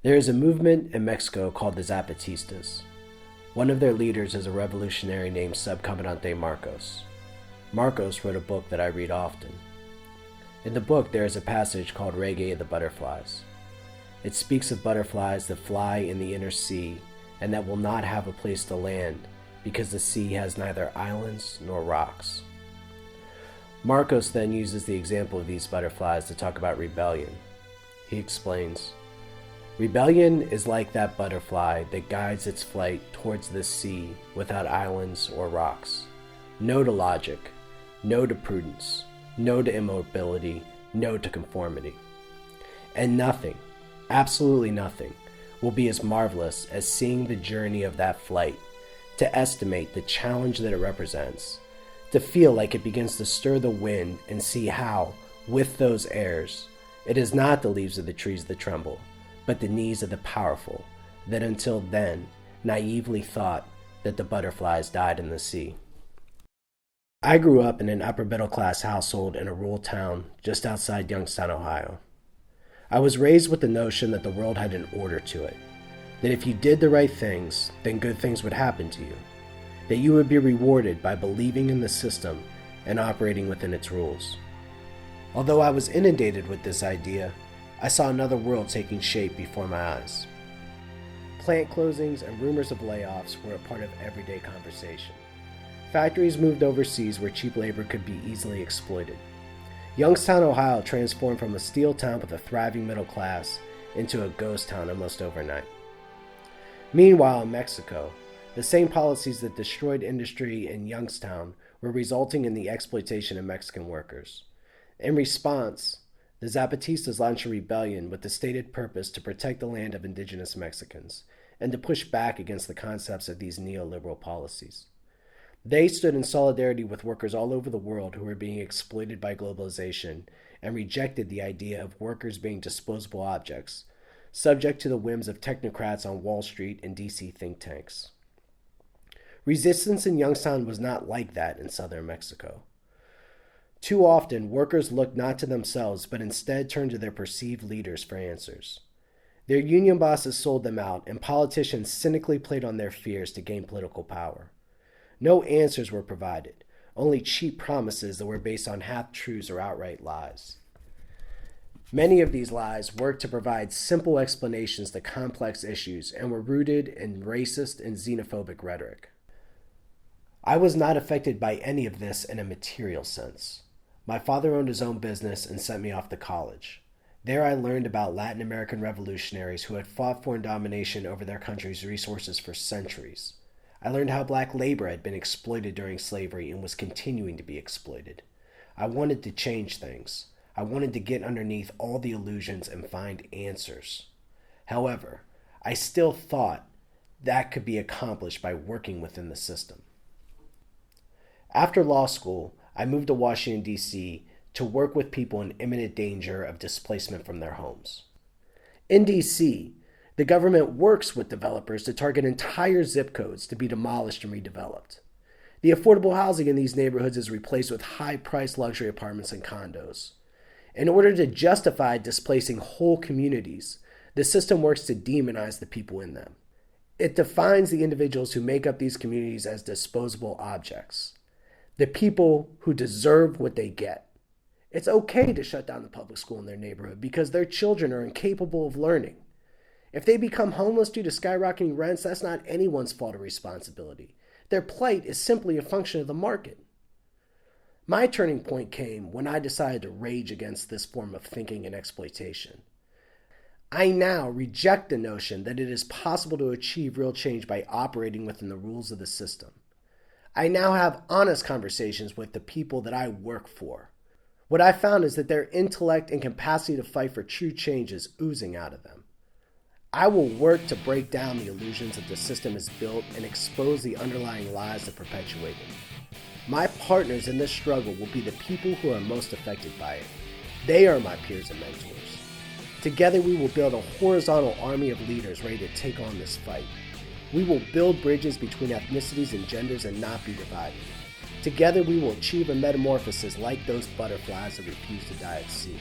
There is a movement in Mexico called the Zapatistas. One of their leaders is a revolutionary named Subcomandante Marcos. Marcos wrote a book that I read often. In the book, there is a passage called Reggae of the Butterflies. It speaks of butterflies that fly in the inner sea and that will not have a place to land because the sea has neither islands nor rocks. Marcos then uses the example of these butterflies to talk about rebellion. He explains, "Rebellion is like that butterfly that guides its flight towards the sea without islands or rocks. No to logic, no to prudence, no to immobility, no to conformity. And nothing, absolutely nothing, will be as marvelous as seeing the journey of that flight, to estimate the challenge that it represents, to feel like it begins to stir the wind and see how, with those airs, it is not the leaves of the trees that tremble, but the knees of the powerful, that until then naively thought that the butterflies died in the sea." I grew up in an upper middle class household in a rural town just outside Youngstown, Ohio. I was raised with the notion that the world had an order to it, that if you did the right things, then good things would happen to you, that you would be rewarded by believing in the system and operating within its rules. Although I was inundated with this idea, I saw another world taking shape before my eyes. Plant closings and rumors of layoffs were a part of everyday conversation. Factories moved overseas where cheap labor could be easily exploited. Youngstown, Ohio transformed from a steel town with a thriving middle class into a ghost town almost overnight. Meanwhile, in Mexico, the same policies that destroyed industry in Youngstown were resulting in the exploitation of Mexican workers. In response, the Zapatistas launched a rebellion with the stated purpose to protect the land of indigenous Mexicans and to push back against the concepts of these neoliberal policies. They stood in solidarity with workers all over the world who were being exploited by globalization and rejected the idea of workers being disposable objects, subject to the whims of technocrats on Wall Street and DC think tanks. Resistance in Youngstown was not like that in southern Mexico. Too often, workers looked not to themselves, but instead turned to their perceived leaders for answers. Their union bosses sold them out, and politicians cynically played on their fears to gain political power. No answers were provided, only cheap promises that were based on half-truths or outright lies. Many of these lies worked to provide simple explanations to complex issues and were rooted in racist and xenophobic rhetoric. I was not affected by any of this in a material sense. My father owned his own business and sent me off to college. There I learned about Latin American revolutionaries who had fought foreign domination over their country's resources for centuries. I learned how black labor had been exploited during slavery and was continuing to be exploited. I wanted to change things. I wanted to get underneath all the illusions and find answers. However, I still thought that could be accomplished by working within the system. After law school, I moved to Washington, D.C. to work with people in imminent danger of displacement from their homes. In D.C., the government works with developers to target entire zip codes to be demolished and redeveloped. The affordable housing in these neighborhoods is replaced with high-priced luxury apartments and condos. In order to justify displacing whole communities, the system works to demonize the people in them. It defines the individuals who make up these communities as disposable objects, the people who deserve what they get. It's okay to shut down the public school in their neighborhood because their children are incapable of learning. If they become homeless due to skyrocketing rents, that's not anyone's fault or responsibility. Their plight is simply a function of the market. My turning point came when I decided to rage against this form of thinking and exploitation. I now reject the notion that it is possible to achieve real change by operating within the rules of the system. I now have honest conversations with the people that I work for. What I found is that their intellect and capacity to fight for true change is oozing out of them. I will work to break down the illusions that the system has built and expose the underlying lies that perpetuate it. My partners in this struggle will be the people who are most affected by it. They are my peers and mentors. Together we will build a horizontal army of leaders ready to take on this fight. We will build bridges between ethnicities and genders and not be divided. Together we will achieve a metamorphosis like those butterflies that refuse to die at sea.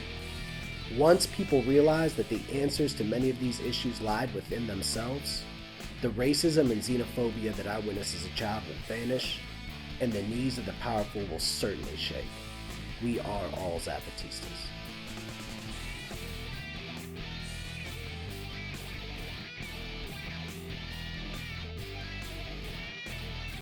Once people realized that the answers to many of these issues lied within themselves, the racism and xenophobia that I witnessed as a child will vanish, and the knees of the powerful will certainly shake. We are all Zapatistas.